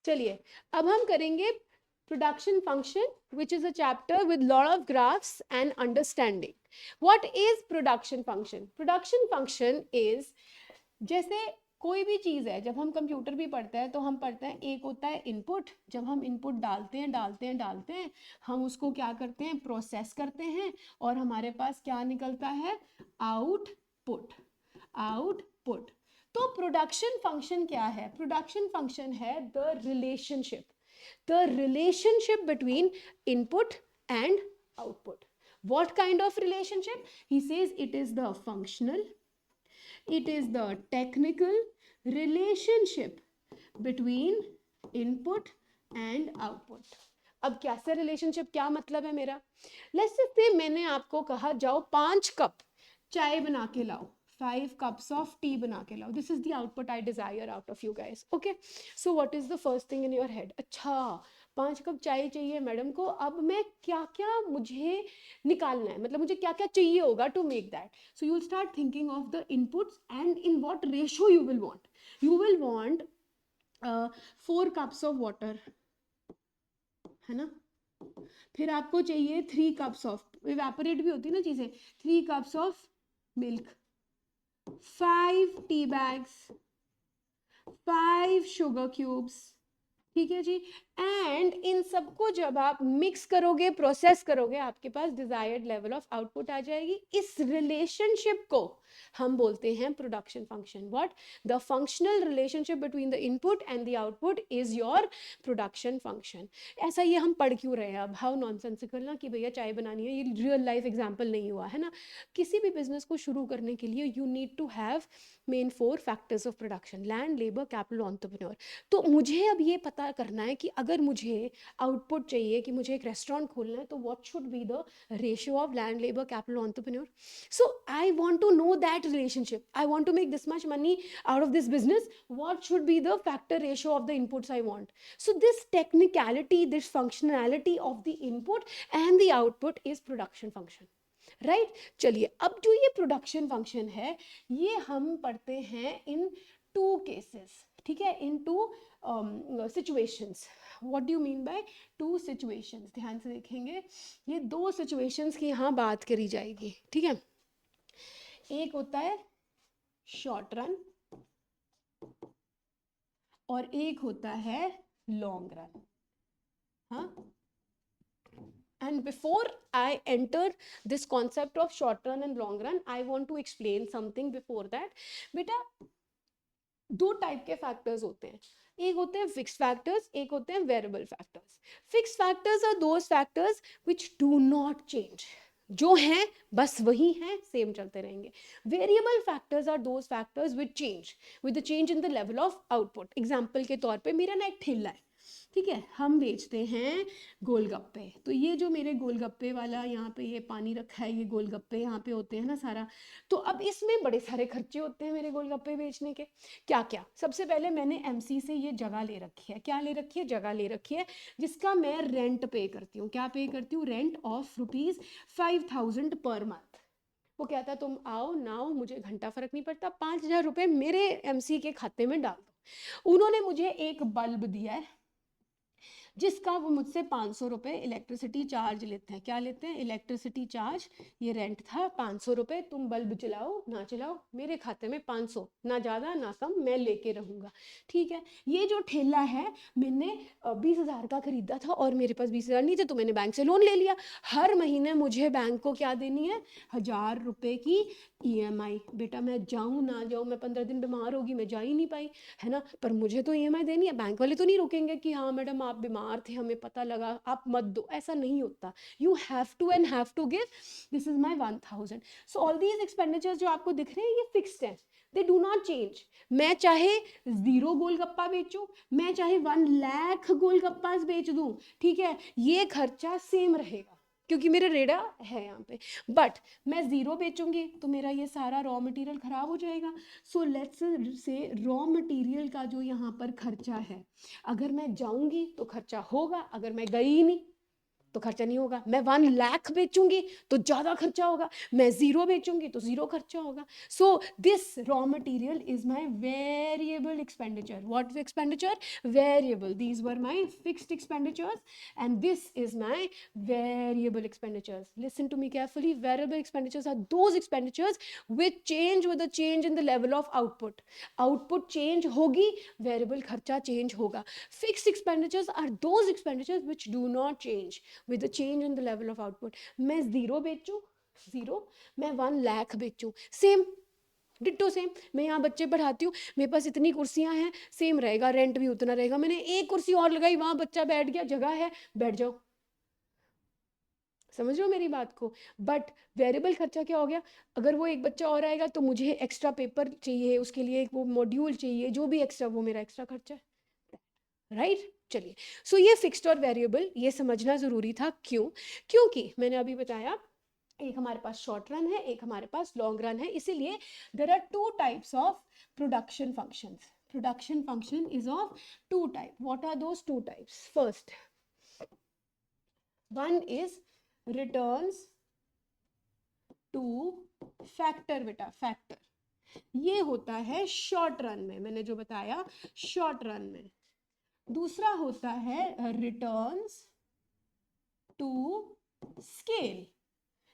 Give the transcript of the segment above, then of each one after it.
चलिए अब हम करेंगे production function, which is a chapter with lot of graphs and understanding. What is production function? Production function is, जैसे कोई भी चीज़ है, जब हम कंप्यूटर भी पढ़ते हैं तो हम पढ़ते हैं एक होता है इनपुट, जब हम इनपुट डालते हैं हम उसको क्या करते हैं, प्रोसेस करते हैं और हमारे पास क्या निकलता है, आउटपुट। आउटपुट। तो प्रोडक्शन फंक्शन क्या है? प्रोडक्शन फंक्शन है the relationship between input and output. What kind of relationship? He says it is the functional, it is the technical relationship between input and output. अब कैसे relationship, क्या मतलब है मेरा? लेट्स से मैंने आपको कहा जाओ 5 कप चाय बना के लाओ, 5 cups of tea बना के लाओ. This is the output I desire out of you guys. Okay. So what is the first thing in your head? अच्छा 5 कप चाय चाहिए मैडम को, अब मैं क्या क्या मुझे निकालना है, मतलब मुझे क्या क्या चाहिए होगा to make that. So you will start thinking of the inputs and in what ratio you will want. You will want 4 cups of water, है ना? फिर आपको चाहिए 3 cups of, evaporate भी होती है ना चीज़ें, 3 cups of milk, 5 tea bags, 5 sugar cubes. ठीक है जी. एंड इन सबको जब आप मिक्स करोगे, प्रोसेस करोगे, आपके पास डिजायर्ड लेवल ऑफ आउटपुट आ जाएगी. इस रिलेशनशिप को हम बोलते हैं production function. What? The functional relationship between the input and the output is your production function. ऐसा ये हम पढ़ क्यों रहे हैं अब? हाउ नॉनसेंसिकल ना कि भैया चाय बनानी है, ये रियल लाइफ एग्जाम्पल नहीं हुआ है ना. किसी भी बिजनेस को शुरू करने के लिए you need to have main 4 factors of production: land, labour, capital, entrepreneur. तो मुझे अब ये पता करना है कि अगर मुझे आउटपुट चाहिए कि मुझे एक रेस्टोरेंट खोलना है, तो what should be the ratio of land, labour, capital, entrepreneur. So I want to know that relationship. I want to make this much money out of this business. What should be the factor ratio of the inputs I want? So this technicality, this functionality of the input and the output is production function. Right right? चलिए अब जो ये production function है ये हम पढ़ते हैं इन 2 cases. ठीक है, इन 2 situations. What do you mean by 2 situations? ध्यान से देखेंगे, ये 2 सिचुएशंस की यहाँ बात करी जाएगी. ठीक है, एक होता है शॉर्ट रन और एक होता है लॉन्ग रन. हाँ, and before I enter this concept of short run and long run, I want to explain something before that. बेटा 2 टाइप के फैक्टर्स होते हैं. एक होते हैं फिक्स्ड फैक्टर्स, एक होते हैं variable factors. Fixed factors are those factors which do not change. जो हैं बस वही हैं, सेम चलते रहेंगे. Variable factors are those factors which change with the change in the level of output. Example के तौर पे मेरा ना एक ठेला है, ठीक है, हम बेचते हैं गोलगप्पे. तो ये जो मेरे गोलगप्पे वाला यहाँ पे ये पानी रखा है, ये गोलगप्पे यहाँ पे होते हैं ना सारा. तो अब इसमें बड़े सारे खर्चे होते हैं मेरे गोलगप्पे बेचने के. क्या क्या? सबसे पहले मैंने एमसी से ये जगह ले रखी है. क्या ले रखी है? जगह ले रखी है जिसका मैं रेंट पे करती हूँ. क्या पे करती हूँ? Rent of ₹5,000 per month. वो कहता है तुम आओ ना आओ मुझे घंटा फर्क नहीं पड़ता, 5,000 रुपये मेरे एमसी के खाते में डाल दो. उन्होंने मुझे एक बल्ब दिया है जिसका वो मुझसे 500 रुपये इलेक्ट्रिसिटी चार्ज लेते हैं. क्या लेते हैं? Electricity charge. ये रेंट था 500 रुपये. तुम बल्ब चलाओ ना चलाओ मेरे खाते में 500, ना ज़्यादा ना कम, मैं लेके रहूँगा. ठीक है, ये जो ठेला है मैंने 20,000 का खरीदा था और मेरे पास 20,000 नहीं थे तो मैंने बैंक से लोन ले लिया. हर महीने मुझे बैंक को क्या देनी है? 1,000 रुपये की EMI. बेटा मैं जाऊँ ना जाऊँ, मैं 15 दिन बीमार होगी, मैं जा ही नहीं पाई, है ना, पर मुझे तो EMI देनी है. बैंक वाले तो नहीं रोकेंगे कि हाँ मैडम आप बीमार थे, हमें पता लगा, आप मत दो. ऐसा नहीं होता. You have to and have to give. This is my 1,000. So all these expenditures जो आपको दिख रहे हैं ये फिक्स्ड है, दे डू नॉट चेंज. मैं चाहे 0 गोलगप्पा बेचूं, मैं चाहे 1 लाख गोलगप्पा बेच दूं, ठीक है, ये खर्चा सेम रहेगा क्योंकि मेरा रेड़ा है यहाँ पे. बट मैं 0 बेचूंगी तो मेरा ये सारा रॉ मटेरियल खराब हो जाएगा. So let's say raw material का जो यहाँ पर खर्चा है, अगर मैं जाऊंगी तो खर्चा होगा, अगर मैं गई नहीं तो खर्चा नहीं होगा। मैं 1 लाख बेचूंगी तो ज़्यादा खर्चा होगा, मैं 0 बेचूंगी तो 0 खर्चा होगा। So this raw material is my variable expenditure. What expenditure? Variable. These were my fixed expenditures and this is my variable expenditures. Listen to me carefully. Variable expenditures are those expenditures which change with the change in the level of output. Output change होगी, variable खर्चा change होगा. Fixed expenditures are those expenditures which do not change with the change in the level of output. मैं 0 बेचूं, 0, मैं 1 लाख बेचूं, same, ditto same. मैं यहाँ बच्चे पढ़ाती हूँ, मेरे पास इतनी कुर्सियाँ हैं, सेम रहेगा, रेंट भी उतना रहेगा. मैंने एक कुर्सी और लगाई, वहाँ बच्चा बैठ गया, जगह है, बैठ जाओ. समझ रहे हो मेरी बात को? बट वेरिएबल खर्चा क्या हो गया? अगर वो एक बच्चा और आएगा तो मुझे एक्स्ट्रा पेपर चाहिए, उसके लिए एक वो मॉड्यूल चाहिए, जो भी एक्स्ट्रा, वो मेरा एक्स्ट्रा खर्चा है. राइट? चलिए, सो ये फिक्स्ड और वेरिएबल ये समझना ज़रूरी था. क्यों? क्योंकि मैंने अभी बताया, एक हमारे पास शॉर्ट रन है, एक हमारे पास लॉन्ग रन है. इसीलिए there are 2 types of production functions. Production function is of 2 type. What are those 2 types? First one is returns to factor. बेटा फैक्टर ये होता है शॉर्ट रन में, मैंने जो बताया शॉर्ट रन में. दूसरा होता है रिटर्न्स टू स्केल,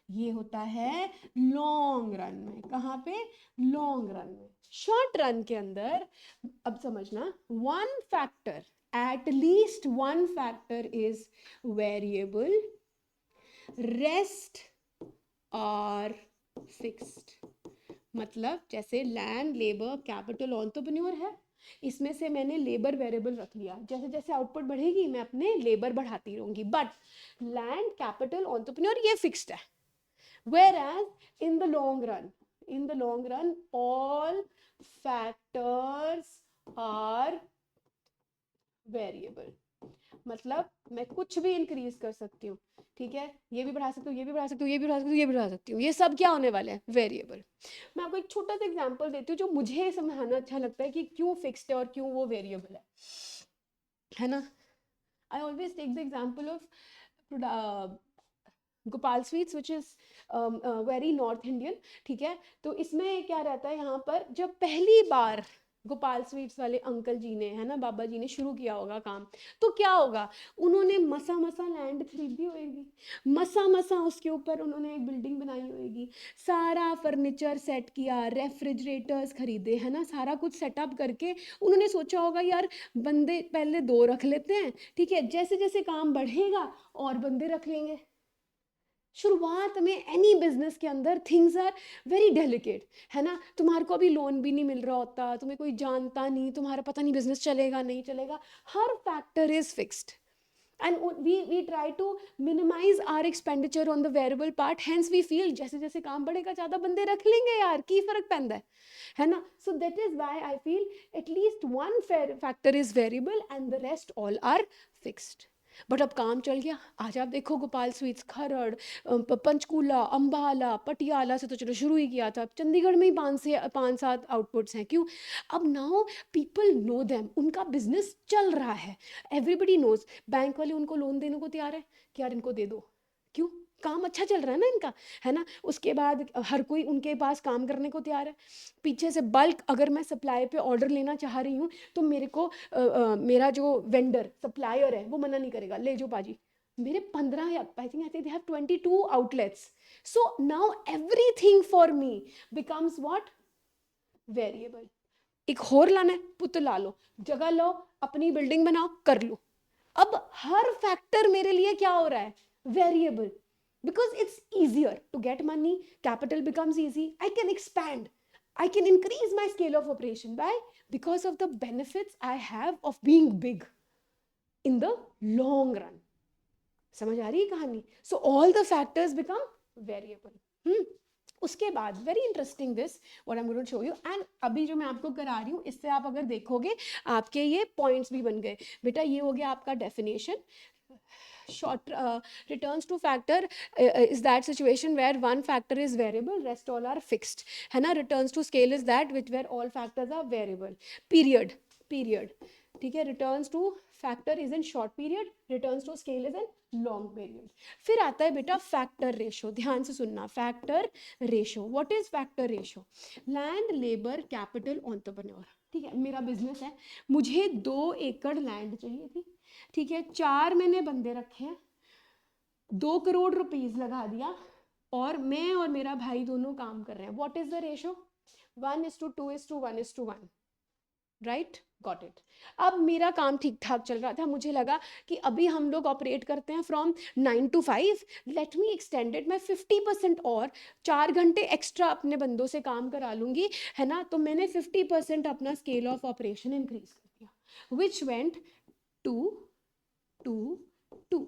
ये होता है लॉन्ग रन में. कहाँ पे? लॉन्ग रन में. शॉर्ट रन के अंदर अब समझना, 1 factor, at least 1 factor is variable, rest are fixed. मतलब जैसे लैंड, लेबर, कैपिटल, एंटरप्रेन्योर है, इसमें से मैंने लेबर वेरिएबल रख लिया. जैसे जैसे आउटपुट बढ़ेगी मैं अपने लेबर बढ़ाती रहूंगी. बट लैंड, कैपिटल, एंटरप्रेन्योर ये फिक्स्ड है. Whereas in the long run, all factors are variable. मतलब मैं कुछ भी इंक्रीज कर सकती हूँ, ठीक है, ये भी बढ़ा सकती हूँ, ये भी बढ़ा सकती हूँ, ये भी बढ़ा सकती हूँ, ये भी बढ़ा सकती हूँ. ये सब क्या होने वाले हैं? वेरिएबल. मैं आपको एक छोटा सा एग्जांपल देती हूँ जो मुझे समझाना अच्छा लगता है कि क्यों फिक्स्ड है और क्यों वो वेरिएबल है ना. I always take the example of Gopal sweets which is very north Indian. ठीक है, तो इसमें क्या रहता है, यहाँ पर जब पहली बार गोपाल स्वीट्स वाले अंकल जी ने, है ना, बाबा जी ने शुरू किया होगा काम, तो क्या होगा, उन्होंने मसा मसा लैंड खरीदी होगी, मसा मसा उसके ऊपर उन्होंने एक बिल्डिंग बनाई होगी, सारा फर्नीचर सेट किया, रेफ्रिजरेटर्स खरीदे, है ना, सारा कुछ सेटअप करके उन्होंने सोचा होगा यार बंदे पहले 2 रख लेते हैं, ठीक है, जैसे जैसे काम बढ़ेगा और बंदे रख लेंगे. शुरुआत में एनी बिजनेस के अंदर थिंग्स आर वेरी डेलिकेट, है ना. तुम्हारे को अभी लोन भी नहीं मिल रहा होता, तुम्हें कोई जानता नहीं, तुम्हारा पता नहीं बिजनेस चलेगा नहीं चलेगा. हर factor is fixed and we try to minimize our expenditure on the variable part. Hence we feel जैसे जैसे काम बढ़ेगा ज़्यादा बंदे रख लेंगे यार, की फर्क पैंदा है ना. So that is why I feel at least 1 factor is variable and the rest all are fixed. But अब काम चल गया. आज आप देखो गोपाल स्वीट्स खरड़, पंचकूला, अम्बाला, पटियाला से तो चलो शुरू ही किया था, चंडीगढ़ में ही 5-7 आउटपुट्स हैं. क्यों? अब नाउ पीपल नो देम, उनका बिजनेस चल रहा है, एवरीबडी नोज. बैंक वाले उनको लोन देने को तैयार है कि यार इनको दे दो. क्यों? काम अच्छा चल रहा है ना इनका, है ना. उसके बाद हर कोई उनके पास काम करने को तैयार है. पीछे से बल्क अगर मैं सप्लाई पे ऑर्डर लेना चाह रही हूँ तो मेरे को मेरा जो वेंडर सप्लायर है वो मना नहीं करेगा, ले जो बाजी. मेरे 15 या I think they have 22 outlets. So now everything for me becomes what? Variable. एक होर लाना है, पुत ला लो, जगह लो, अपनी बिल्डिंग बनाओ, कर लो. अब हर फैक्टर मेरे लिए क्या हो रहा है? Variable. Because it's easier to get money, capital becomes easy, I can expand, I can increase my scale of operation. Why? Because of the benefits I have of being big in the long run. समझ आ रही है कहानी? So all the factors become variable. उसके बाद very interesting this what I am going to show you. And अभी जो मैं आपको करा रही हूँ इससे आप अगर देखोगे आपके ये पॉइंट्स भी बन गए. बेटा ये हो गया आपका definition. Short returns to factor is that situation where 1 factor is variable, rest all are fixed, है ना. returns to scale is that which where all factors are variable. Period. ठीक है, returns to factor is in short period, returns to scale is in long period. फिर आता है बेटा factor ratio, ध्यान से सुनना, factor ratio. What is factor ratio? Land labour capital entrepreneur. ठीक है, मेरा बिजनेस है, मुझे 2 एकड़ लैंड चाहिए थी, ठीक है, 4 मैंने बंदे रखे हैं, 2 करोड़ रुपीज लगा दिया, और मैं और मेरा भाई दोनों काम कर रहे हैं। What is the ratio? 1:2:1:1, right, got it. अब मेरा काम ठीक ठाक चल रहा था, मुझे लगा कि अभी हम लोग ऑपरेट करते हैं from 9 to 5, let me extended, मैं 50% और 4 घंटे एक्स्ट्रा अपने बंदों से काम करा लूंगी, है ना। तो मैंने 50% अपना स्केल ऑफ ऑपरेशन इंक्रीज कर दिया, विच वेंट 2 2 2।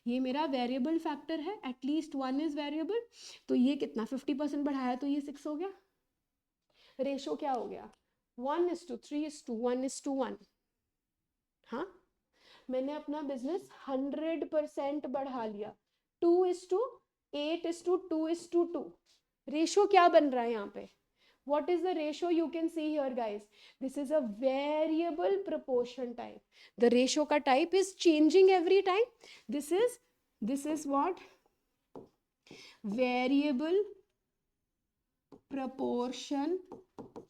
ये मेरा वेरिएबल फैक्टर है, एटलीस्ट 1 इज वेरिएबल, तो ये कितना 50% बढ़ाया तो ये 6 हो गया। रेशो क्या हो गया? 1:3:1:1। हाँ, मैंने अपना बिजनेस 100% बढ़ा लिया, 2:8:2:2। रेशो क्या बन रहा है यहाँ पे? What is the ratio? You can see here, guys. This is a variable proportion type. The ratio का type is changing every time. This is what? Variable proportion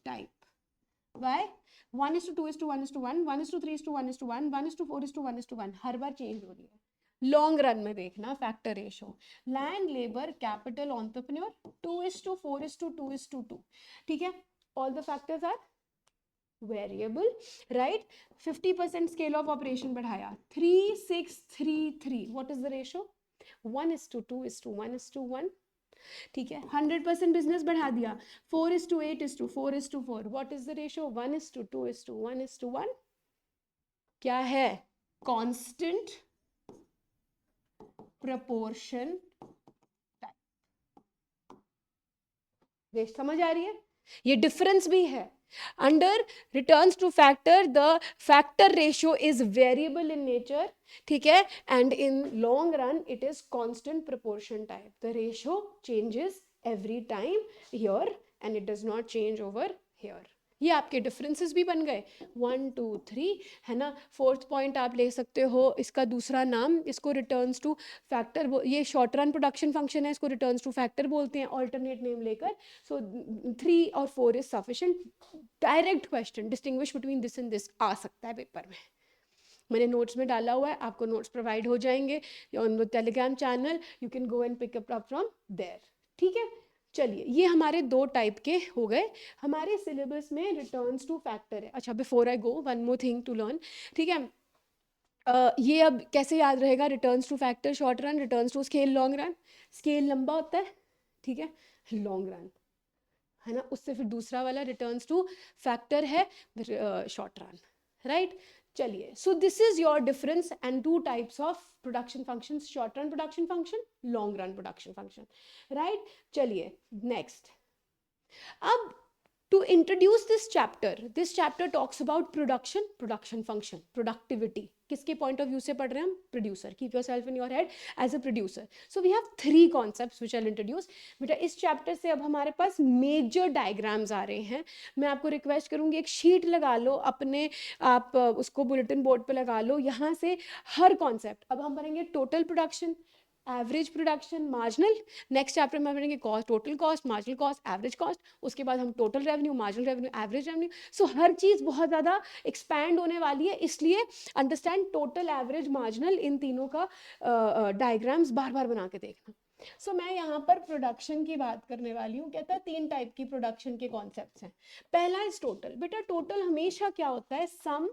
type. Why? 1:2:1:1, 1:3:1:1, 1:4:1:1, हर बार चेंज हो रही है। लॉन्ग रन में देखना factor ratio, land labour capital entrepreneur 2:4:2:2, ठीक है, all the factors are variable, right. 50% scale of operation बढ़ाया, 3:6:3:3। What is the ratio? 1:2:1:1, ठीक है। 100% बिजनेस बढ़ा दिया, 4:8:4:4। What is the ratio? 1:2:1:1। क्या है? Constant proportion type. समझ आ रही है? ये डिफरेंस भी है। Under returns to factor the factor ratio is variable in nature, ठीक है, and in long run it is constant proportion type. The ratio changes every time here and it does not change over here. ये आपके differences भी बन गए, 1 2 3, है ना। Fourth point आप ले सकते हो, इसका दूसरा नाम, इसको रिटर्न्स टू फैक्टर, ये शॉर्ट रन प्रोडक्शन फंक्शन है, इसको रिटर्न्स टू फैक्टर बोलते हैं ऑल्टरनेट नेम लेकर। सो 3 और 4 is sufficient. Direct question distinguish between this and this आ सकता है पेपर में, मैंने नोट्स में डाला हुआ है, आपको नोट्स प्रोवाइड हो जाएंगे on the Telegram channel, you can go and pick up from there, ठीक है। चलिए, ये हमारे 2 टाइप के हो गए। हमारे सिलेबस में रिटर्न्स टू फैक्टर है। अच्छा, before I go, one more thing to learn, ठीक है। ये अब कैसे याद रहेगा? Returns to factor short run, returns to scale long run. Scale लंबा होता है, ठीक है, लॉन्ग रन, है ना। उससे फिर दूसरा वाला रिटर्न्स टू फैक्टर है शॉर्ट रन, राइट। चलिए, so this is your difference and 2 types of production functions, short run production function, long run production function, right. चलिए नेक्स्ट, अब to introduce this chapter talks about production function, productivity। किसके point of view से पढ़ रहे हैं हम? Producer। Keep yourself in your head as a producer. So we have 3 concepts which I'll introduce। बेटा इस chapter से अब हमारे पास major diagrams आ रहे हैं। मैं आपको request करूँगी एक sheet लगा लो अपने, आप उसको bulletin board पे लगा लो, यहाँ से हर concept। अब हम पढ़ेंगे total production, average production, marginal. Next chapter में पढ़ेंगे cost, total cost, marginal cost, average cost. उसके बाद हम total revenue, marginal revenue, average revenue. So हर चीज़ बहुत ज़्यादा एक्सपैंड होने वाली है, इसलिए अंडरस्टैंड टोटल, एवरेज, मार्जिनल, इन तीनों का डायग्राम्स बार बार बना के देखना। सो मैं यहाँ पर प्रोडक्शन की बात करने वाली हूँ। कहता है 3 टाइप की प्रोडक्शन के कॉन्सेप्ट्स हैं। पहला इज टोटल। बेटा टोटल हमेशा क्या होता है? Sum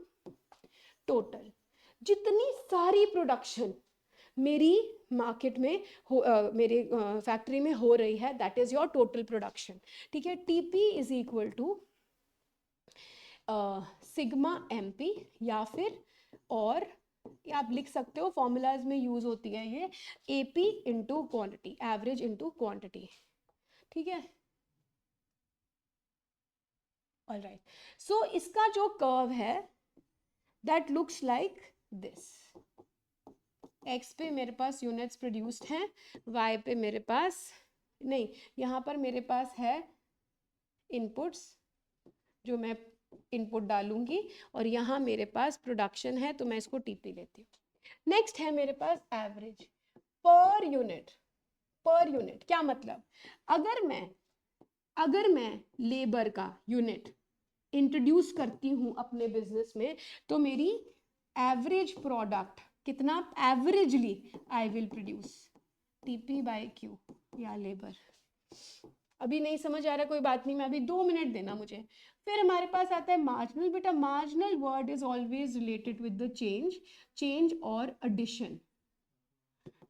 total. जितनी सारी प्रोडक्शन मेरी मार्केट में मेरे फैक्ट्री में हो रही है, that is your total production, ठीक है। TP is equal to sigma MP, या फिर और आप लिख सकते हो, फॉर्मूलाज में यूज होती है ये, AP into quantity, average into quantity, ठीक है। ऑलराइट, सो इसका जो कर्व है that looks like this. X पे मेरे पास यूनिट्स प्रोड्यूस्ड हैं, वाई पे मेरे पास नहीं, यहाँ पर मेरे पास है इनपुट्स जो मैं इनपुट डालूंगी और यहाँ मेरे पास प्रोडक्शन है तो मैं इसको टीपी लेती हूँ। नेक्स्ट है मेरे पास average per unit. Per unit क्या मतलब, अगर मैं लेबर का यूनिट इंट्रोड्यूस करती हूँ अपने बिजनेस में तो मेरी एवरेज प्रोडक्ट कितना averagely I will produce, TP by Q या लेबर। अभी नहीं समझ आ रहा कोई बात नहीं, मैं अभी 2 मिनट देना मुझे। फिर हमारे पास आता है मार्जिनल। बेटा marginal word is always related with the change और एडिशन।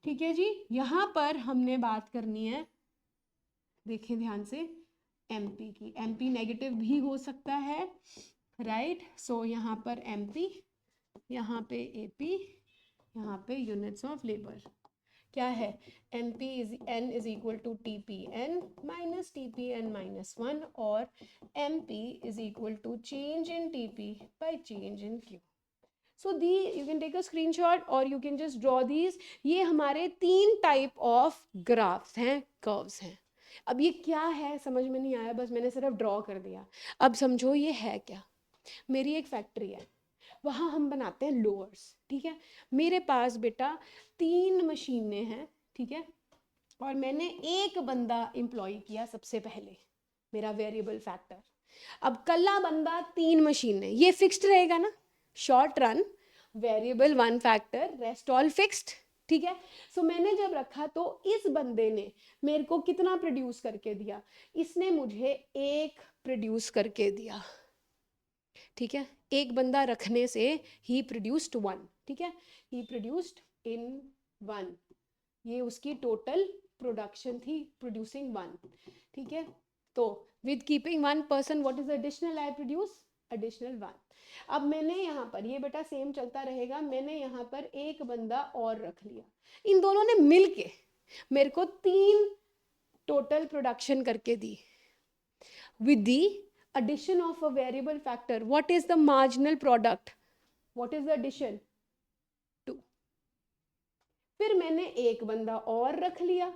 ठीक है जी, यहां पर हमने बात करनी है, देखें ध्यान से, एमपी की। एमपी नेगेटिव भी हो सकता है, राइट। सो यहाँ पर एमपी, यहाँ पे एपी, यहाँ पे यूनिट्स ऑफ लेबर क्या है, M P is N is equal to T P N minus T P N minus one, और M P is equal to change in T P by change in Q. So the you can take a screenshot और you can just draw these. ये हमारे 3 type of graphs हैं, curves हैं। अब ये क्या है समझ में नहीं आया, बस मैंने सिर्फ ड्रॉ कर दिया। अब समझो ये है क्या। मेरी एक फैक्ट्री है, वहाँ हम बनाते हैं लोअर्स, ठीक है। मेरे पास बेटा 3 मशीनें हैं, ठीक है, और मैंने एक बंदा एम्प्लॉय किया सबसे पहले, मेरा वेरिएबल फैक्टर। अब कल्ला बंदा 3 मशीनें, ये फिक्स्ड रहेगा ना, short run variable 1 factor, rest all fixed, ठीक है। सो मैंने जब रखा तो इस बंदे ने मेरे को कितना प्रोड्यूस करके दिया, इसने मुझे 1 प्रोड्यूस करके दिया, ठीक है। एक बंदा रखने से ही प्रोड्यूस्ड 1, ठीक है, ही प्रोड्यूस्ड इन 1, ये उसकी टोटल प्रोडक्शन थी, प्रोड्यूसिंग 1, ठीक है। तो with keeping 1 person what is additional I produce, additional 1। अब मैंने यहाँ पर, ये बेटा सेम चलता रहेगा, मैंने यहाँ पर एक बंदा और रख लिया, इन दोनों ने मिलके मेरे को 3 टोटल प्रोडक्शन करके दी। with the addition of a variable factor, what is the marginal product, what is the addition, 2। फिर मैंने एक बंदा और रख लिया,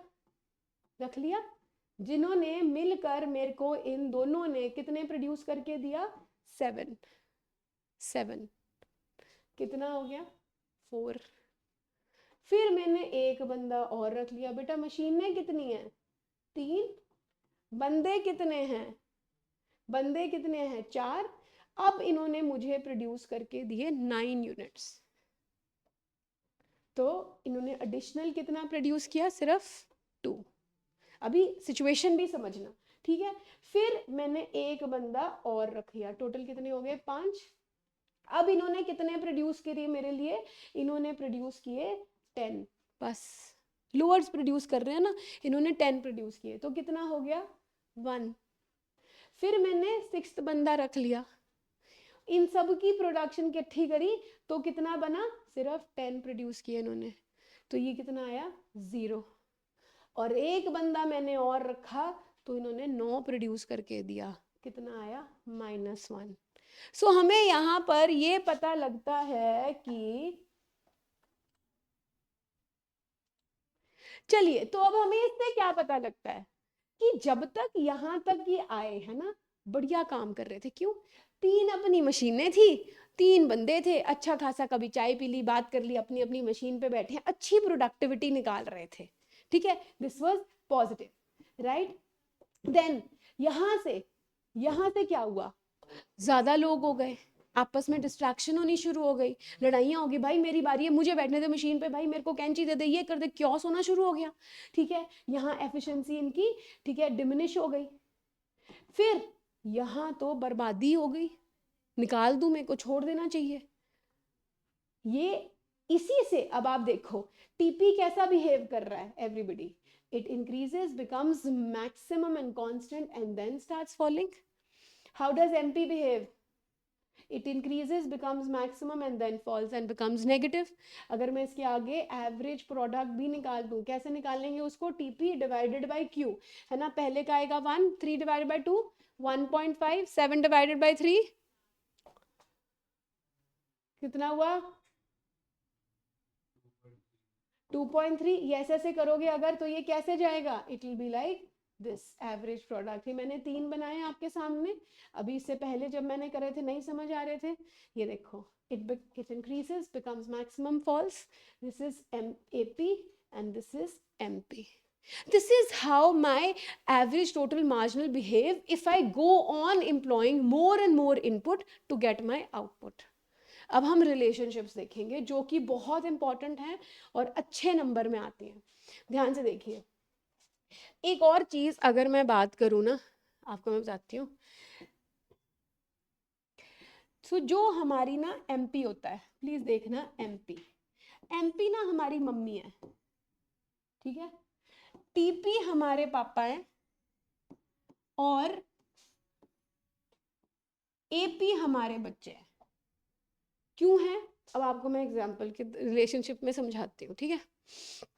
जिन्होंने मिलकर मेरे को, इन दोनों ने कितने प्रोड्यूस करके दिया, 7, कितना हो गया, 4। फिर मैंने एक बंदा और रख लिया, बेटा मशीनें कितनी हैं, 3, बंदे कितने हैं, 4। अब इन्होंने मुझे प्रोड्यूस करके दिए 9 यूनिट्स, तो इन्होंने एडिशनल कितना प्रोड्यूस किया, सिर्फ 2। अभी सिचुएशन भी समझना, ठीक है। फिर मैंने एक बंदा और रख लिया, टोटल कितने हो गए, 5। अब इन्होंने कितने प्रोड्यूस किए मेरे लिए, इन्होंने प्रोड्यूस किए 10, बस लोअर्स प्रोड्यूस कर रहे हैं ना, इन्होंने 10 प्रोड्यूस किए, तो कितना हो गया, 1। फिर मैंने 6th बंदा रख लिया, इन सब की प्रोडक्शन इकट्ठी करी तो कितना बना, सिर्फ 10 प्रोड्यूस किए इन्होंने, तो ये कितना आया, 0। और एक बंदा मैंने और रखा तो इन्होंने 9 प्रोड्यूस करके दिया, कितना आया, -1। सो हमें यहाँ पर ये पता लगता है कि, चलिए तो अब हमें इससे क्या पता लगता है कि जब तक यहाँ तक ये आए है ना, बढ़िया काम कर रहे थे। क्यों, 3 अपनी मशीनें थी, 3 बंदे थे, अच्छा खासा कभी चाय पी ली, बात कर ली, अपनी अपनी मशीन पे बैठे, अच्छी प्रोडक्टिविटी निकाल रहे थे, ठीक है, this was positive, right. Then यहाँ से क्या हुआ, ज्यादा लोग हो गए, आपस में डिस्ट्रैक्शन होनी शुरू हो गई, लड़ाइयाँ होगी, भाई मेरी बारी है, मुझे बैठने दे मशीन पे, भाई मेरे को कैंची दे दे, ये कर दे, क्योस होना शुरू हो गया, ठीक है। यहाँ एफिशिएंसी इनकी, ठीक है, डिमिनिश हो गई। फिर यहाँ तो बर्बादी हो गई, निकाल दूं, मेरे को छोड़ देना चाहिए। ये इसी से अब आप देखो टीपी कैसा बिहेव कर रहा है, everybody, it increases, becomes maximum and constant and then starts falling. How does MP behave, it increases, becomes maximum and then falls and becomes negative। अगर मैं इसके आगे एवरेज प्रोडक्ट भी निकाल दूं, कैसे निकालेंगे उसको, टीपी डिवाइडेड बाय क्यू, है ना, पहले का आएगा 1, 3 डिवाइडेड बाय 2 1.5, 7 डिवाइडेड बाय 3 कितना हुआ, 2.3। ये ऐसे ऐसे करोगे अगर तो ये कैसे जाएगा, it will be like this average product. ये मैंने 3 बनाए आपके सामने, अभी इससे पहले जब मैंने करे थे नहीं समझ आ रहे थे। ये देखो, it increases, becomes maximum false. This is AP and this is MP. This is how my average total marginal behave if I go on employing more and more input to get my output. अब हम relationships देखेंगे जो कि बहुत important हैं और अच्छे number में आती हैं। ध्यान से देखिए, एक और चीज अगर मैं बात करूं ना, आपको मैं बताती हूँ। तो जो हमारी ना एमपी होता है, प्लीज देखना, एमपी एमपी ना हमारी मम्मी है, ठीक है। टीपी हमारे पापा है और एपी हमारे बच्चे हैं। क्यों है? अब आपको मैं एग्जांपल के रिलेशनशिप में समझाती हूँ, ठीक है।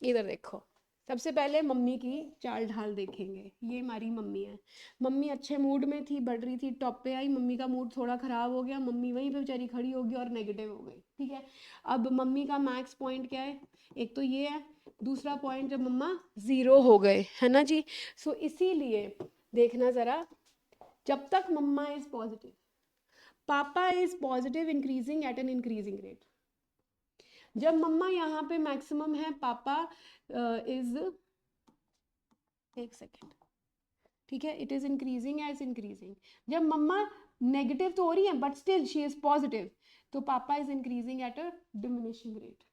इधर देखो, सबसे पहले मम्मी की चाल ढाल देखेंगे। ये हमारी मम्मी है, मम्मी अच्छे मूड में थी, बढ़ रही थी, टॉप पे आई, मम्मी का मूड थोड़ा खराब हो गया, मम्मी वहीं पे बेचारी खड़ी होगी और नेगेटिव हो गई, ठीक है। अब मम्मी का मैक्स पॉइंट क्या है? एक तो ये है, दूसरा पॉइंट जब मम्मा 0 हो गए, है ना जी। सो इसीलिए देखना जरा, जब तक मम्मा इज पॉजिटिव, पापा is positive increasing at an increasing rate. जब मम्मा यहाँ पे मैक्सिमम है, पापा इज, एक सेकेंड, ठीक है, it is increasing as increasing. जब मम्मा नेगेटिव तो हो रही है but still she is positive, तो पापा is increasing at a diminishing rate.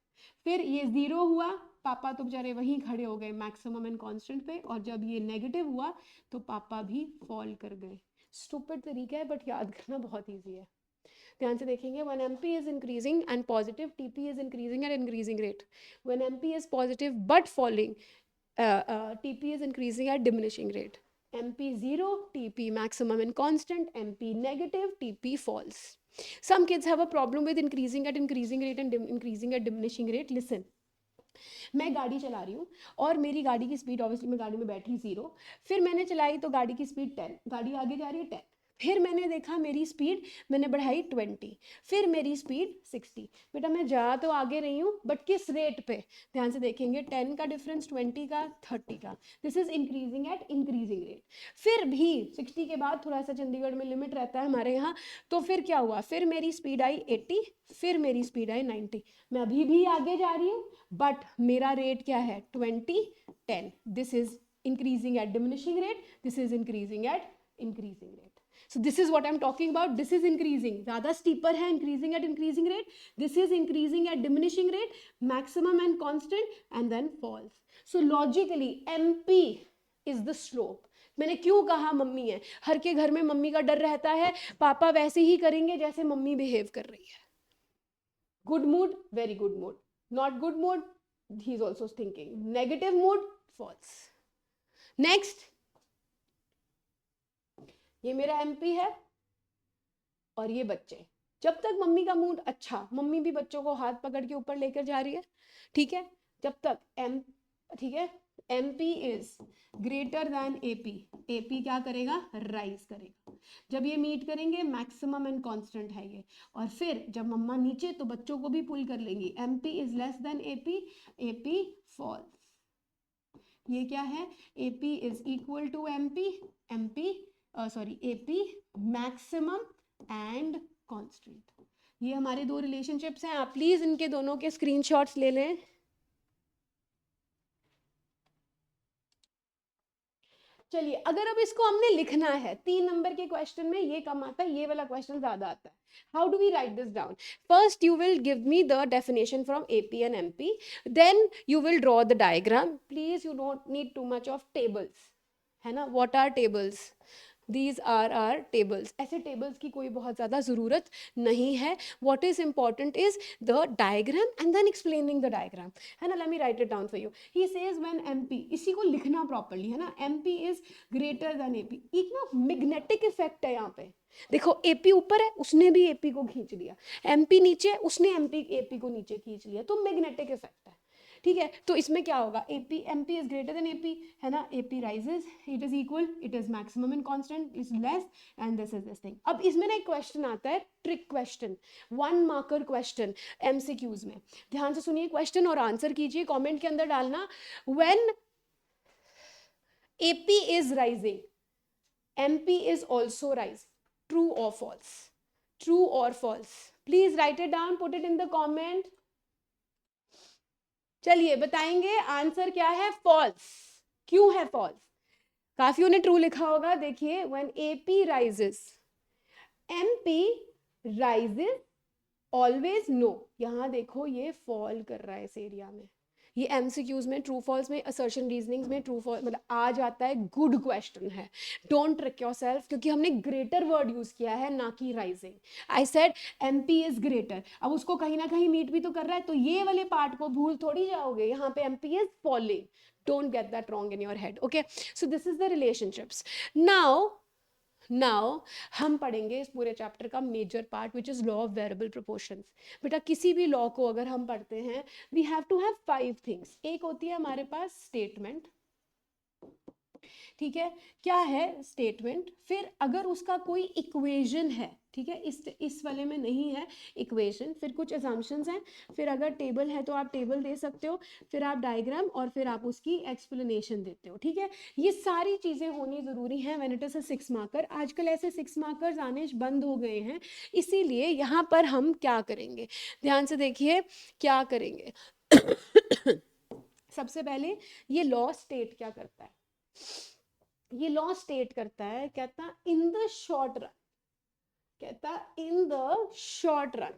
फिर ये 0 हुआ, पापा तो बेचारे वहीं खड़े हो गए मैक्सिमम एंड कांस्टेंट पे, और जब ये नेगेटिव हुआ तो पापा भी फॉल कर गए। स्टूपिड तरीका है बट याद करना बहुत ईजी है। ध्यान से देखेंगे, when MP is increasing and positive, TP is increasing at increasing rate. When MP is positive but falling, TP is increasing at diminishing rate. MP 0, TP maximum and constant, MP negative, TP falls. Some kids have a problem with increasing at increasing rate and increasing at diminishing rate. Listen, मैं गाड़ी चला रही हूँ और मेरी गाड़ी की speed, obviously मैं गाड़ी में बैठी 0, फिर मैंने चलाई तो गाड़ी की स्पीड 10, गाड़ी आगे जा रही है 10, फिर मैंने देखा मेरी स्पीड मैंने बढ़ाई 20, फिर मेरी स्पीड 60। बेटा मैं जा तो आगे रही हूँ बट किस रेट पे? ध्यान से देखेंगे, 10 का डिफरेंस, 20 का, 30 का, this is increasing eight increasing rate. फिर भी 60 के बाद थोड़ा सा चंडीगढ़ में लिमिट रहता है हमारे यहाँ, तो फिर क्या हुआ, फिर मेरी स्पीड आई 80, फिर मेरी स्पीड आई 90। मैं अभी भी आगे जा रही हूँ बट मेरा रेट क्या है? 20, 10। This is increasing eight diminishing rate, this is increasing eight increasing rate. So this is what I'm talking about. This is increasing, ज़्यादा steeper है, increasing at increasing rate. This is increasing at diminishing rate, maximum and constant, and then falls. So logically, MP is the slope. मैंने क्यों कहा mummy है? हर के घर में mummy का डर रहता है, पापा वैसे ही करेंगे जैसे मम्मी बिहेव कर रही है। Good mood, very good mood. Not good mood, he is also thinking. Negative mood, false. Next, ये मेरा MP है और ये बच्चे। जब तक मम्मी का मूड अच्छा, मम्मी भी बच्चों को हाथ पकड़ के ऊपर लेकर जा रही है, ठीक है, जब तक ठीक है, MP is greater than AP, AP क्या करेगा? राइज करेगा। जब ये मीट करेंगे, मैक्सिमम एंड कांस्टेंट है ये, और फिर जब मम्मा नीचे तो बच्चों को भी पुल कर लेंगी। MP is less than AP, AP falls. ये क्या है? AP is equal to MP, AP maximum and constant. ये हमारे दो रिलेशनशिप्स हैं, आप प्लीज इनके दोनों के स्क्रीनशॉट्स ले लें। चलिए, अगर अब इसको हमने लिखना है, 3 नंबर के क्वेश्चन में ये कम आता है, ये वाला क्वेश्चन ज्यादा आता है। How do we write this down? First you will give me the definition from AP and MP, then you will draw the diagram. Please you don't need to much of tables, है ना। What are tables? These are our tables. ऐसे tables की कोई बहुत ज़्यादा ज़रूरत नहीं है. What is important is the diagram and then explaining the diagram, है ना. Let me write it down for you. He says when MP, इसी को लिखना properly, है ना. MP is greater than AP. एक ना magnetic effect है यहाँ पे. देखो AP ऊपर है, उसने भी AP को खींच लिया, MP नीचे, उसने AP को नीचे खींच लिया, तो मैग्नेटिक इफेक्ट है, ठीक है. तो इसमें क्या होगा? AP, MP is greater than AP, है ना. AP rises, it is equal, it is maximum and constant, is less, and this is this thing. अब इसमें ना एक क्वेश्चन आता है, trick question, 1 marker question MCQs में. ध्यान से सुनिए क्वेश्चन और आंसर कीजिए, कमेंट के अंदर डालना. When AP is rising, MP is also rising. True or false? True or false? Please write it down, put it in the comment. चलिए बताएंगे आंसर क्या है. फॉल्स. क्यों है फॉल्स? काफियों ने ट्रू लिखा होगा. देखिए, when AP rises, MP rises always no. यहां देखो ये फॉल कर रहा है इस एरिया में. ये MCQs में ट्रू फॉल्स में असर्शन रीजनिंग्स में ट्रू फॉल्स मतलब आ जाता है. गुड क्वेश्चन है, डोंट ट्रिक योरसेल्फ, क्योंकि हमने ग्रेटर वर्ड यूज किया है ना कि rising. I said MP is greater. अब उसको कहीं ना कहीं मीट भी तो कर रहा है, तो ये वाले पार्ट को भूल थोड़ी जाओगे. यहाँ पे MP is falling. Don't get that wrong in your head. Okay, so this is the relationships. Now हम पढ़ेंगे इस पूरे चैप्टर का major part which is law of variable proportions. बेटा किसी भी लॉ को अगर हम पढ़ते हैं, we have to have 5 things. एक होती है हमारे पास स्टेटमेंट. ठीक है, क्या है स्टेटमेंट. फिर अगर उसका कोई इक्वेशन है, ठीक है, इस वाले में नहीं है इक्वेशन. फिर कुछ असम्पशंस हैं. फिर अगर टेबल है तो आप टेबल दे सकते हो. फिर आप डायग्राम, और फिर आप उसकी एक्सप्लेनेशन देते हो. ठीक है, ये सारी चीज़ें होनी ज़रूरी हैं when it is a 6 marker. आजकल ऐसे 6 मार्कर्स आने बंद हो गए हैं, इसीलिए यहाँ पर हम क्या करेंगे, ध्यान से देखिए क्या करेंगे. सबसे पहले ये लॉ स्टेट क्या करता है. ये लॉ स्टेट करता है, कहता इन द शॉर्ट रन, कहता in the short run,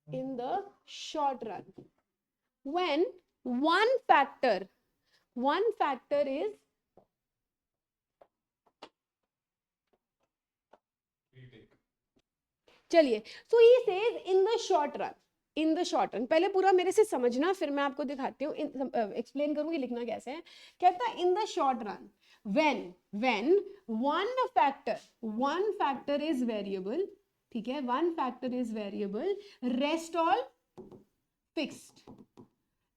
in the short run, when one factor is, चलिए, so he says in the short run. In the short run, पहले पूरा मेरे से समझना, फिर मैं आपको दिखाती हूँ, एक्सप्लेन करूंगी लिखना कैसे है. कहता है in the short run, when one factor is variable, ठीक है, one factor is variable, rest all fixed,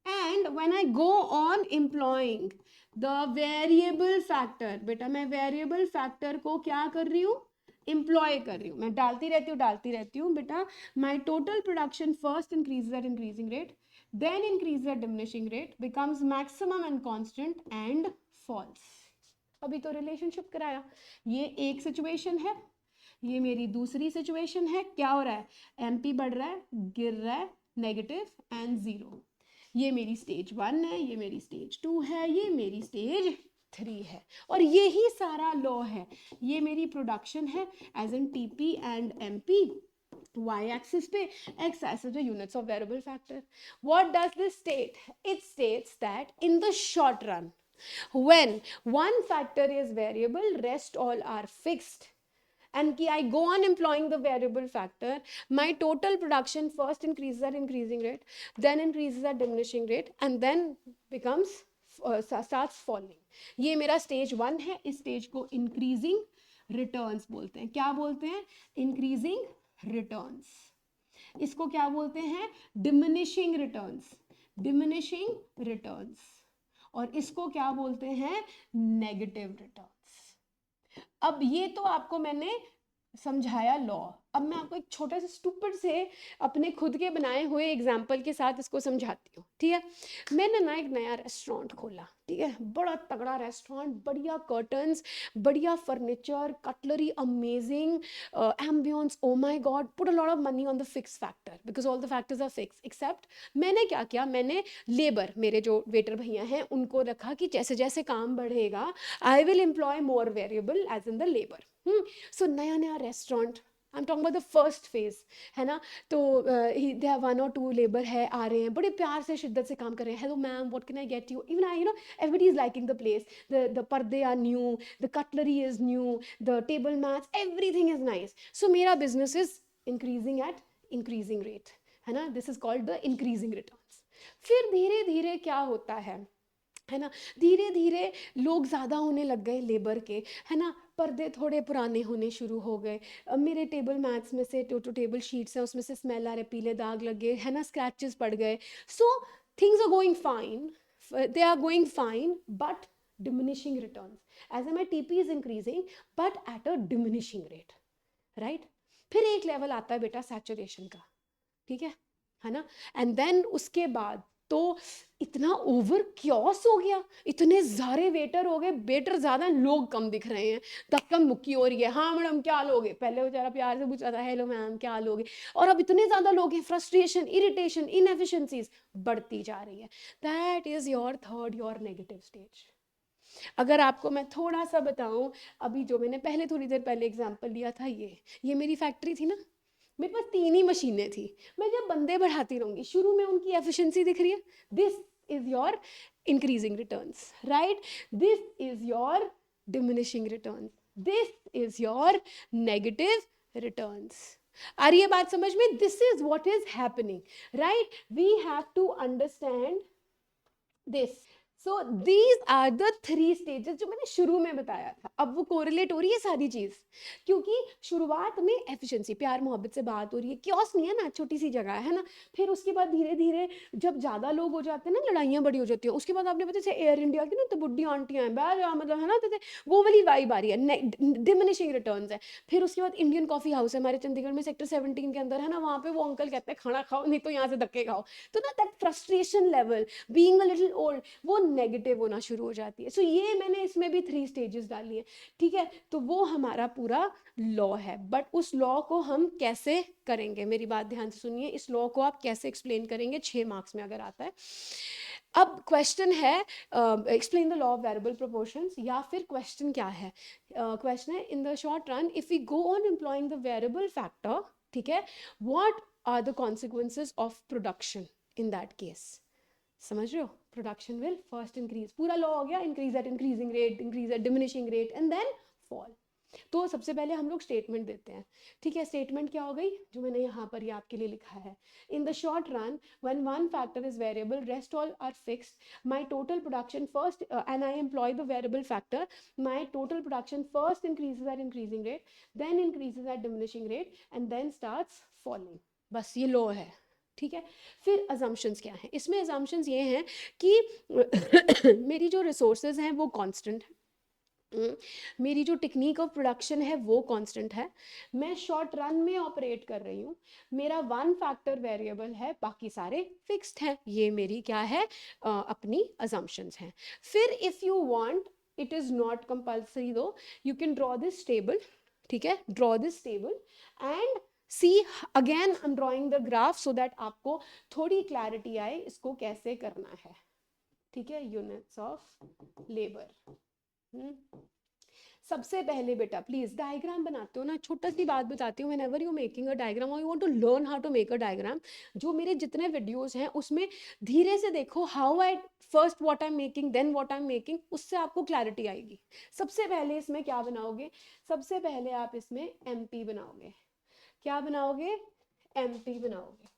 and when I go on employing the variable factor, बेटा मैं variable factor को क्या कर रही हूँ, एम्प्लॉय कर रही हूँ, मैं डालती रहती हूँ बेटा. My total production first increase at increasing rate, then increase at diminishing rate, becomes maximum and constant and falls. अभी तो रिलेशनशिप कराया. ये एक सिचुएशन है, ये मेरी दूसरी सिचुएशन है. क्या हो रहा है, MP बढ़ रहा है, गिर रहा है, नेगेटिव एंड 0. ये मेरी स्टेज 1 है, ये मेरी स्टेज 2 है, ये मेरी स्टेज 3 है. और यही सारा लॉ है. ये मेरी प्रोडक्शन है as an TP and MP. Y axis पे, X axis पे units of variable factor. What does this state? It states that in the short run, when one factor is variable, rest all are fixed, and I go on employing the variable factor, my total production first increases at increasing rate, then increases at diminishing rate, and then becomes starts falling. ये मेरा stage 1 है. इस stage को increasing returns बोलते हैं. क्या बोलते हैं, इंक्रीजिंग रिटर्न्स. इसको क्या बोलते हैं, डिमिनिशिंग रिटर्न्स, डिमिनिशिंग रिटर्न्स. और इसको क्या बोलते हैं, नेगेटिव रिटर्न्स. अब ये तो आपको मैंने समझाया लॉ. अब मैं आपको एक छोटे से स्टूपिड से अपने खुद के बनाए हुए एग्जाम्पल के साथ इसको समझाती हूँ. ठीक है, मैंने ना एक नया रेस्टोरेंट खोला. ठीक है, बड़ा तगड़ा रेस्टोरेंट, बढ़िया कर्टन्स, बढ़िया furniture, cutlery amazing, ambience, oh my God, put a lot of money on the fix factor because all the factors are fix. Except मैंने क्या किया, मैंने लेबर, मेरे जो वेटर भैया हैं उनको रखा कि जैसे जैसे काम बढ़ेगा I will employ more variable as in the labour. So नया नया restaurant, I am talking about the first phase, है ना. तो दे हैव 1 or 2 लेबर है, आ रहे हैं, बड़े प्यार से शिद्दत से काम कर रहे हैं. Hello ma'am, what can I get you. Even I, everybody is liking the place, the पर्दे are new, the cutlery is new, the table mats, everything is nice. So मेरा business is increasing at increasing rate, है ना. this is called the increasing returns. फिर धीरे धीरे क्या होता है ना, धीरे धीरे लोग ज़्यादा होने लग गए लेबर के, है ना. पर्दे थोड़े पुराने होने शुरू हो गए. मेरे टेबल मैट्स में से जो टेबल शीट्स हैं उसमें से स्मेल आ रहे, पीले दाग लग गए, है ना, स्क्रैचेस पड़ गए. So things are going fine, they are going fine, but diminishing returns. As my TP is increasing, but at a diminishing rate, right? फिर एक लेवल आता है बेटा सैचुरेशन का. ठीक है ना. एंड देन उसके बाद तो इतना ओवर क्योस हो गया, इतने सारे वेटर हो गए, वेटर ज्यादा लोग कम दिख रहे हैं, धक्कम मुक्की हो रही है, हाँ मैडम क्या लोगे, पहले वो जरा प्यार से पूछा था हेलो मैम क्या लोगे, और अब इतने ज्यादा लोग हैं, फ्रस्ट्रेशन, इरिटेशन, इनएफिशिएंसीज बढ़ती जा रही है। That is your third, your negative stage. अगर आपको मैं थोड़ा सा बताऊं, अभी जो मैंने पहले थोड़ी देर पहले एग्जांपल लिया था, ये मेरी फैक्ट्री थी ना, मेरे पास 3 ही मशीनें थी, मैं जब बंदे बढ़ाती रहूंगी, शुरू में उनकी एफिशिएंसी दिख रही है, this is your increasing returns, right, this is your diminishing returns, this is your negative returns. आ रही है बात समझ में? This is what is happening, right, we have to understand this. So these are the 3 stages जो मैंने शुरू में बताया था। अब वो कोरिलेट हो रही है सारी चीज, क्योंकि शुरुआत में एफिशिएंसी, प्यार मोहब्बत से बात हो रही है, क्योस नहीं है ना, छोटी सी जगह है ना, फिर उसके बाद धीरे धीरे जब ज्यादा लोग हो जाते हैं ना, लड़ाइयाँ बड़ी हो जाती हैं, उसके बाद आपने पता है एयर इंडिया की ना तो बुढ़ी आंटियां हैं, मतलब है ना, तो वो वाली वाइब आ रही है, डिमिनिशिंग रिटर्न्स है। फिर उसके बाद इंडियन कॉफी हाउस है हमारे चंडीगढ़ में, सेक्टर 17 के अंदर है ना, वहाँ पे वो अंकल कहते हैं खाना खाओ नहीं तो यहाँ से धक्के खाओ, तो ना that frustration level, being a little old, वो नेगेटिव होना शुरू हो जाती है। सो ये मैंने इसमें भी 3 स्टेजेस डाली है, ठीक है, तो वो हमारा पूरा लॉ है। बट उस लॉ को हम कैसे करेंगे, मेरी बात ध्यान से सुनिए, इस लॉ को आप कैसे एक्सप्लेन करेंगे, 6 मार्क्स में अगर आता है। अब क्वेश्चन है explain the law of variable proportions, या फिर क्वेश्चन क्या है, क्वेश्चन है in the short run if we go on employing the variable factor, ठीक है, what are the consequences of production in that case. समझ रहे हो? प्रोडक्शन विल फर्स्ट इंक्रीज, पूरा लॉ हो गया, increase at increasing rate, increase at diminishing rate and then fall. तो सबसे पहले हम लोग स्टेटमेंट देते हैं, ठीक है, स्टेटमेंट क्या हो गई जो मैंने यहाँ पर ये आपके लिए लिखा है, in the short run when one factor is variable rest all are fixed my total production first and I employ the variable factor, my total production first increases at increasing rate, then increases at diminishing rate and then starts falling. बस ये law है, ठीक है। फिर assumptions क्या हैं, इसमें assumptions ये हैं कि मेरी जो रिसोर्सेज हैं वो कांस्टेंट है, मेरी जो टेक्निक ऑफ प्रोडक्शन है वो कांस्टेंट है, मैं शॉर्ट रन में ऑपरेट कर रही हूँ, मेरा वन फैक्टर वेरिएबल है, बाकी सारे फिक्स्ड हैं, ये मेरी क्या है, अपनी अजम्पशंस हैं। फिर if you want, it is not compulsory though, you can draw this table, ठीक है, draw this table and see again I am drawing the graph so that आपको थोड़ी क्लैरिटी आए इसको कैसे करना है, ठीक है। यूनिट्स ऑफ लेबर, सबसे पहले बेटा प्लीज डायग्राम बनाते हो ना, छोटा सी बात बताती हूँ, whenever you making a diagram और you want to learn how to make a diagram, जो मेरे जितने वीडियोस हैं उसमें धीरे से देखो, how I first what I am making then what I am making, उससे आपको क्लैरिटी आएगी। सबसे पहले इसमें क्या बनाओगे, सबसे पहले आप इसमें एमपी बनाओगे, क्या बनाओगे, एमपी बनाओगे,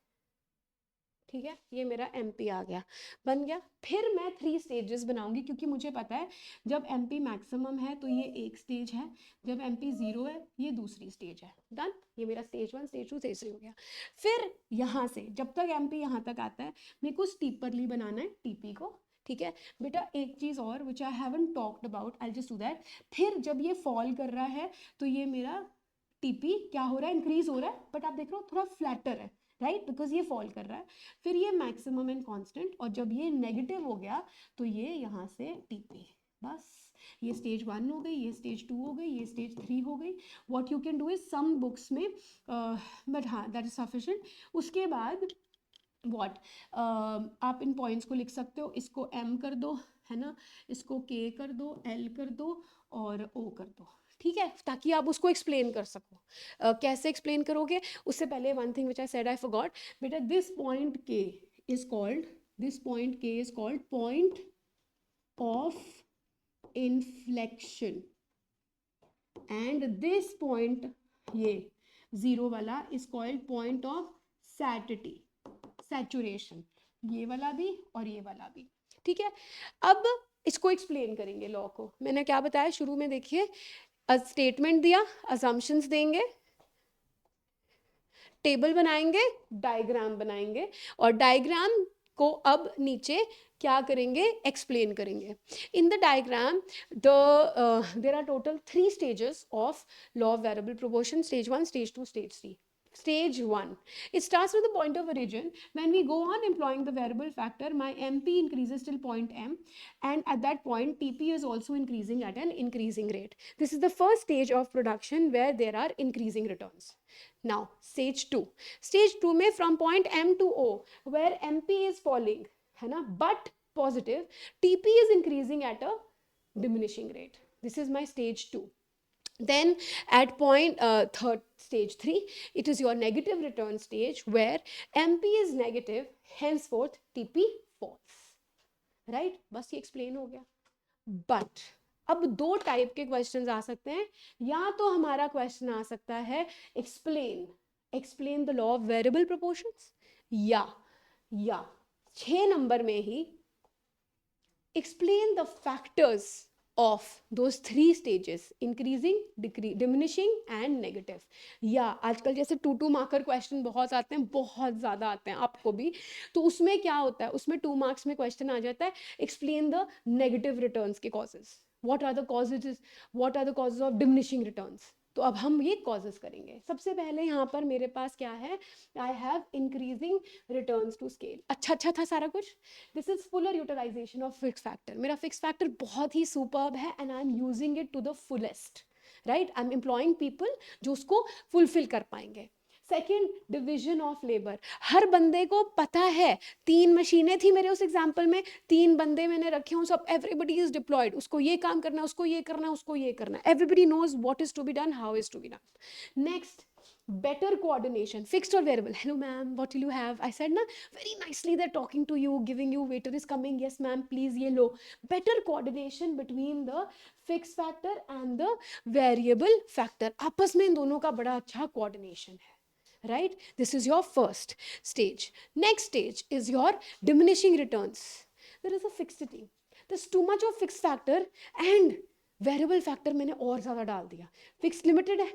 ठीक है, ये मेरा एमपी आ गया, बन गया। फिर मैं 3 स्टेजेस बनाऊंगी, क्योंकि मुझे पता है जब एमपी मैक्सिमम है तो ये एक स्टेज है, जब एमपी 0 है ये दूसरी स्टेज है, डन, ये मेरा स्टेज 1 स्टेज 2 स्टेज 3 हो गया। फिर यहाँ से जब तक एमपी यहाँ तक आता है मेरे को स्टीपरली बनाना है टीपी को, ठीक है बेटा। एक चीज़ और which I haven't talked about, I just do that, फिर जब ये फॉल कर रहा है तो ये मेरा टीपी क्या हो रहा है, इंक्रीज हो रहा है, बट आप देख रहे हो थोड़ा फ्लैटर है, राइट, बिकॉज ये फॉल कर रहा है। फिर ये मैक्सिमम एंड कांस्टेंट, और जब ये नेगेटिव हो गया तो ये यहाँ से टीपी, बस ये स्टेज 1 हो गई, ये स्टेज 2 हो गई, ये स्टेज 3 हो गई। What you can do is some books में, बट हाँ दैट इज सफिशिएंट। उसके बाद व्हाट आप इन पॉइंट्स को लिख सकते हो, इसको एम कर दो, है ना, इसको के कर दो, एल कर दो और ओ कर दो, ठीक है, ताकि आप उसको एक्सप्लेन कर सको। कैसे एक्सप्लेन करोगे, उससे पहले one thing which I said I forgot, बेटा this point K is called, this point K is called point of inflection and this point ये 0 वाला is called point of satiety, saturation, ये वाला भी और ये वाला भी, ठीक है। अब इसको एक्सप्लेन करेंगे लॉ को, मैंने क्या बताया शुरू में, देखिए स्टेटमेंट दिया, असम्पशंस देंगे, टेबल बनाएंगे, डायग्राम बनाएंगे, और डायग्राम को अब नीचे क्या करेंगे, एक्सप्लेन करेंगे। In the diagram there are total 3 stages of law of variable proportion, stage 1 stage 2 stage 3। Stage 1. It starts with the point of origin. When we go on employing the variable factor, my MP increases till point M, and at that point, TP is also increasing at an increasing rate. This is the first stage of production where there are increasing returns. Now, stage 2. Stage 2 में from point M to O, where MP is falling, है ना, but positive, TP is increasing at a diminishing rate. This is my stage 2. Then at point third, stage 3, it is your negative return stage where MP is negative, henceforth TP falls. Right? बस ये explain हो गया. But अब दो type के questions आ सकते हैं. या तो हमारा क्वेश्चन आ सकता है explain the law of variable proportions, या 6 नंबर में ही explain the factors of those 3 stages, increasing, diminishing and negative. या आजकल जैसे 2 मार्कर क्वेश्चन बहुत आते हैं, बहुत ज़्यादा आते हैं आपको भी, तो उसमें क्या होता है, उसमें 2 मार्क्स में क्वेश्चन आ जाता है explain the negative returns के causes. What are the causes of diminishing returns? तो अब हम ये causes करेंगे. सबसे पहले यहाँ पर मेरे पास क्या है, I have increasing returns to scale. अच्छा था सारा कुछ. This is fuller utilization of fixed factor. मेरा fixed factor बहुत ही superb है and I am using it to the fullest. Right? I am employing people जो उसको fulfill कर पाएंगे. Second, division of labour. हर बंदे को पता है, 3 मशीनें थी मेरे उस एग्जाम्पल में, 3 बंदे मैंने रखे हूँ, सब एवरीबडी इज डिप्लॉयड, उसको ये काम करना है, उसको ये करना है, उसको ये करना है. Everybody knows what is to be done, how is to be done. Next, better coordination. Fixed or variable? Hello ma'am, what will you have? I said na, very nicely they're talking to you, giving you, waiter is coming, yes ma'am, please ye lo. Better coordination between the fixed factor and the variable factor. आपस में इन दोनों का बड़ा अच्छा coordination है. Right? This is your first stage. Next stage is your diminishing returns. There is a fixity. There's too much of fixed factor and variable factor मैंने और ज़्यादा डाल दिया. Fixed limited है,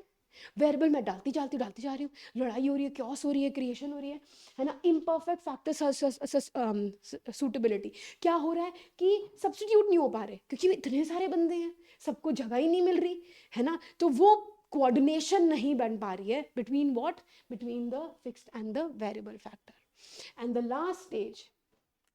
वेरिएबल मैं डालती जा रही हूँ, लड़ाई हो रही है, क्योस हो रही है, क्रिएशन हो रही है ना. इम्परफेक्ट फैक्टर सूटेबिलिटी, क्या हो रहा है कि सब्स्टिट्यूट नहीं हो पा रहे क्योंकि इतने सारे बंदे हैं, सबको जगह ही नहीं मिल रही है ना, तो वो कोऑर्डिनेशन नहीं बन पा रही है between the fixed and the variable factor. And the last stage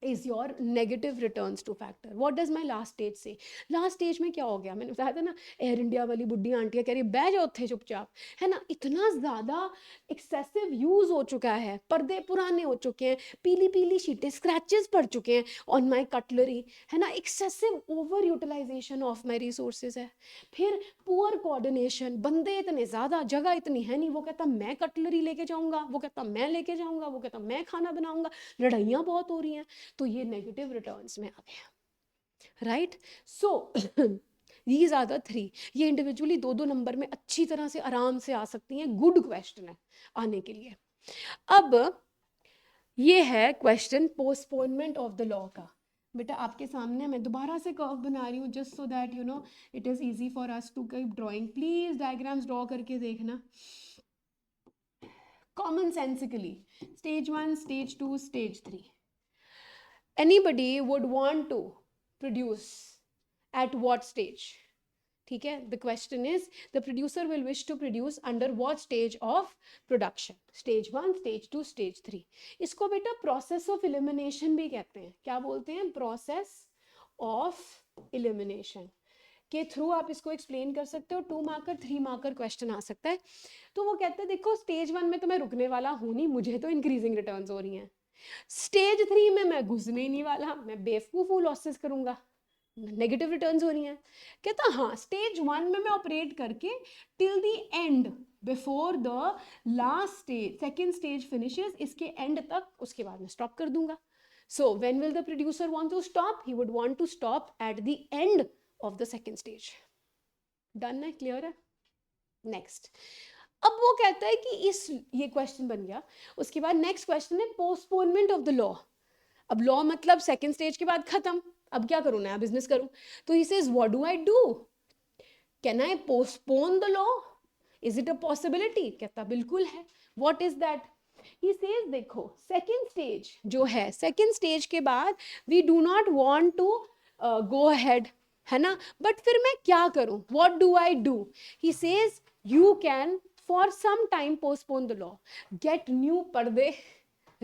is your negative returns to factor. What does my last stage say? Last stage में क्या हो गया, मैंने बताया था ना, एयर इंडिया वाली बुड्ढी आंटियाँ कह रही बैठ जाओ थे चुपचाप, है ना. इतना ज़्यादा एक्सेसिव यूज़ हो चुका है, पर्दे पुराने हो चुके हैं, पीली शीटें, स्क्रैचेस पड़ चुके हैं ऑन माई कटलरी, है ना. Excessive over utilization of my resources है. फिर पुअर कोऑर्डिनेशन, बंदे इतने ज़्यादा, जगह इतनी है नहीं, वो कहता मैं कटलरी लेके जाऊँगा, वो कहता मैं लेके जाऊँगा, वो कहता मैं खाना बनाऊँगा, लड़ाइयाँ बहुत हो रही हैं, तो ये नेगेटिव रिटर्न्स में आ गया. Right? So these are the 3. ये इंडिविजुअली 2 नंबर में अच्छी तरह से आराम से आ सकती हैं. गुड क्वेश्चन है आने के लिए. अब ये है question postponement of the law का. बेटा आपके सामने मैं दोबारा से कर्व बना रही हूँ just so that you know it is easy for us to keep drawing. Please diagrams draw करके देखना common sensically. Stage 1, stage 2, stage 3. Anybody would want to produce at what stage? ठीक है, the question is the producer will wish to produce under what stage of production? Stage 1, stage 2, stage 3. इसको बेटा process of elimination भी कहते हैं. क्या बोलते हैं? Process of elimination के थ्रू आप इसको एक्सप्लेन कर सकते हो. 2 मार्कर 3 मार्कर क्वेश्चन आ सकता है. तो वो कहते हैं देखो स्टेज 1 में तो मैं रुकने वाला हूँ नहीं, मुझे तो इंक्रीजिंग रिटर्न्स हो रही हैं. स्टेज 3 में मैं घुसने ही नहीं वाला, मैं बेवकूफ लॉसेस करूंगा, नेगेटिव रिटर्न्स हो रही हैं. कहता हाँ, स्टेज 1 में मैं ऑपरेट करके till the end, before the last stage, second stage finishes, इसके एंड तक, उसके बाद मैं स्टॉप कर दूंगा. So when will the producer want to stop? He would want to stop at the end of the second stage. Done है? Clear है? Next. अब वो कहता है कि ये क्वेश्चन बन गया. उसके बाद नेक्स्ट क्वेश्चन है पोस्टपोनमेंट ऑफ द लॉ. अब लॉ मतलब सेकंड स्टेज के बाद खत्म, अब क्या करूं, नया बिजनेस करूं. तो he says what do I do, can I postpone the law, is it a possibility? कहता बिल्कुल है. What is that? He says देखो सेकंड स्टेज जो है, सेकंड स्टेज के बाद we do not want to go ahead, है ना, बट फिर मैं क्या करूं, what do I do? He says you can for some time postpone the law, get new पर्दे,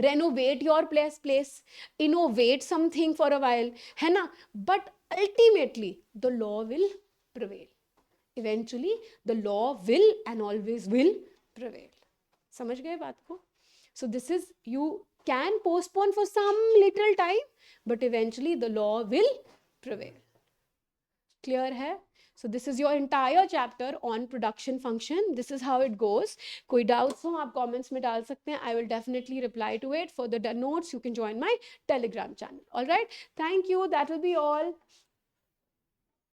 renovate your place, innovate something for a while, है ना, but ultimately the law will prevail. Eventually the law will and always will prevail. समझ गए बात को? So this is, you can postpone for some little time, but eventually the law will prevail. Clear है? So this is your entire chapter on production function. This is how it goes. कोई doubts हो आप comments में डाल सकते हैं. I will definitely reply to it. For the notes, you can join my Telegram channel. All right. Thank you. That will be all.